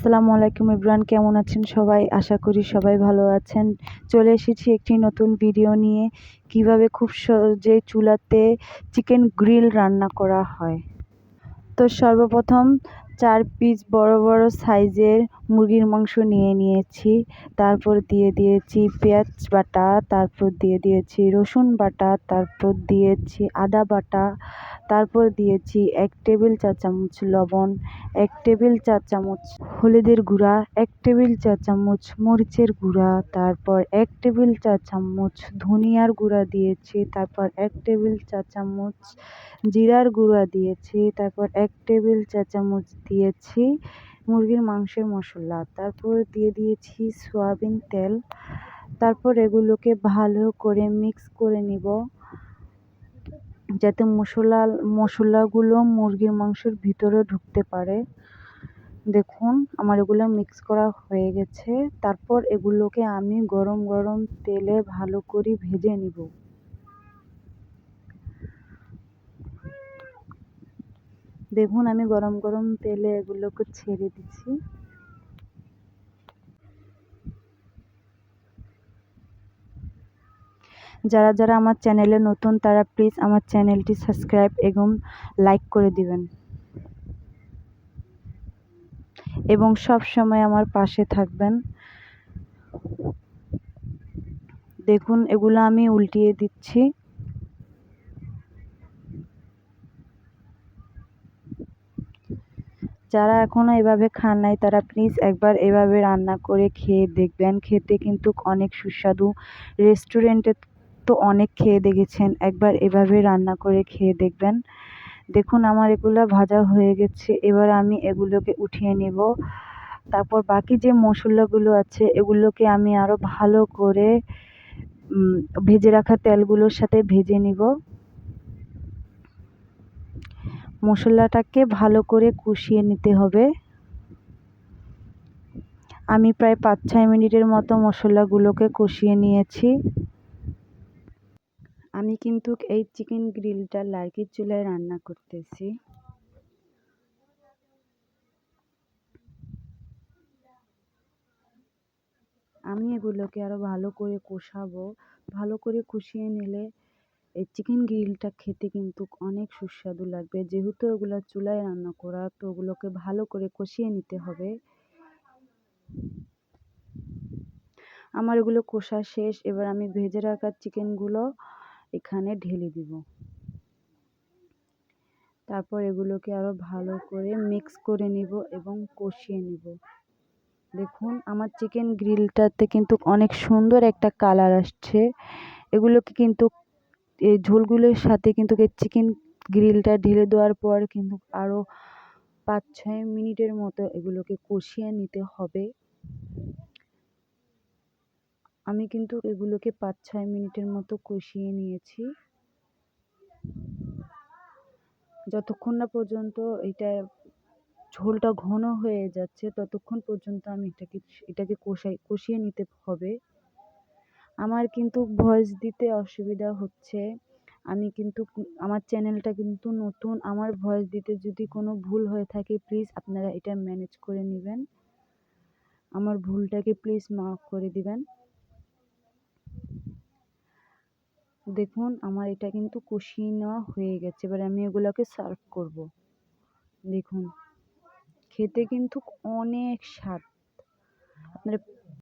আসসালামু আলাইকুম ইব্রান, কেমন আছেন সবাই? আশা করি সবাই ভালো আছেন। চলে এসেছি একটি নতুন ভিডিও নিয়ে, কিভাবে খুব সহজে চুলাতে চিকেন গ্রিল রান্না করা হয়। তো সর্বপ্রথম 4 পিস বড় বড় সাইজের মুরগির মাংস নিয়ে নিয়েছি। তারপর দিয়ে দিয়েছি পেঁয়াজ বাটা, তারপর দিয়ে দিয়েছি রসুন বাটা, তারপর দিয়েছি আদা বাটা, তারপর দিয়েছি 1 টেবিল চা চামচ লবণ, 1 টেবিল চা চামচ হলুদের গুঁড়া, 1 টেবিল চা চামচ মরিচের গুঁড়া, তারপর 1 টেবিল চা চামচ ধনিয়ার গুঁড়া দিয়েছি, তারপর 1 টেবিল চা চামচ জিরার গুঁড়া দিয়েছি, তারপর 1 টেবিল চা চামচ দিয়েছি মুরগির মাংসের মশলা, তারপর দিয়ে দিয়েছি সয়াবিন তেল। তারপর এগুলোকে ভালো করে মিক্স করে নিব, যাতে মশলাগুলো মুরগির মাংসের ভিতরে ঢুকতে পারে। দেখুন আমার এগুলো মিক্স করা হয়ে গেছে। তারপর এগুলোকে আমি গরম গরম তেলে ভালো করে ভেজে নিব। দেখুন আমি গরম গরম তেলে এগুলোকে ছেড়ে দিচ্ছি। যারা যারা আমার চ্যানেলে নতুন তারা প্লিজ আমার চ্যানেলটি সাবস্ক্রাইব এবং লাইক করে দিবেন এবং সব সময় আমার পাশে থাকবেন। দেখুন এগুলো আমি উল্টিয়ে দিচ্ছি। যারা এখনো এভাবে খান নাই তারা প্লিজ একবার এভাবে রান্না করে খেয়ে দেখবেন। খেতে কিন্তু অনেক সুস্বাদু। রেস্টুরেন্টে তো অনেক খেয়ে দেখেছেন, একবার এভাবে রান্না করে খেয়ে দেখবেন। দেখুন আমার এগুলো ভাজা হয়ে গেছে। এবার আমি এগুলোকে উঠিয়ে নেব। তারপর বাকি যে মশলাগুলো আছে এগুলোকে আমি আরও ভালো করে ভেজে রাখা তেলগুলোর সাথে ভেজে নিব। মশলাটাকে ভালো করে কষিয়ে নিতে হবে। আমি প্রায় 5-6 মিনিটের মতো মশলাগুলোকে কষিয়ে নিয়েছি। আমি কিন্তু এই চিকেন গ্রিলটা লার্কির চুলায় রান্না করতেছি। আমি এগুলোকে আরও ভালো করে কষাবো। ভালো করে কষিয়ে নিলে এই চিকেন গ্রিলটা খেতে কিন্তু অনেক সুস্বাদু লাগবে। যেহেতু ওগুলো চুলায় রান্না করা, তো ওগুলোকে ভালো করে কষিয়ে নিতে হবে। আমার এগুলো কষা শেষ। এবার আমি ভেজে রাখা চিকেনগুলো এখানে ঢেলে দিব। তারপর এগুলোকে আরও ভালো করে মিক্স করে নিব এবং কষিয়ে নিব। দেখুন আমার চিকেন গ্রিলটাতে কিন্তু অনেক সুন্দর একটা কালার আসছে। এগুলোকে কিন্তু এই ঝোলগুলোর সাথে কিন্তু এই চিকেন গ্রিলটা ঢেলে দেওয়ার পর কিন্তু আরও 5-6 মিনিটের মতো এগুলোকে কষিয়ে নিতে হবে। আমি কিন্তু এগুলোকে 5-6 মিনিটের মতো কষিয়ে নিয়েছি। যতক্ষণ না পর্যন্ত ঝোলটা ঘন হয়ে যাচ্ছে ততক্ষণ পর্যন্ত আমি এটাকে কষিয়ে নিতে হবে। আমার কিন্তু ভয়েস দিতে অসুবিধা হচ্ছে। আমি কিন্তু আমার চ্যানেলটা কিন্তু নতুন। আমার ভয়েস দিতে যদি কোনো ভুল হয়ে থাকে প্লিজ আপনারা এটা ম্যানেজ করে নেবেন। আমার ভুলটাকে প্লিজ মাফ করে দিবেন। দেখুন আমার এটা কিন্তু কষিয়ে নেওয়া হয়ে গেছে। এবার আমি এগুলোকে সার্ভ করব। দেখুন খেতে কিন্তু অনেক স্বাদ। আপনারা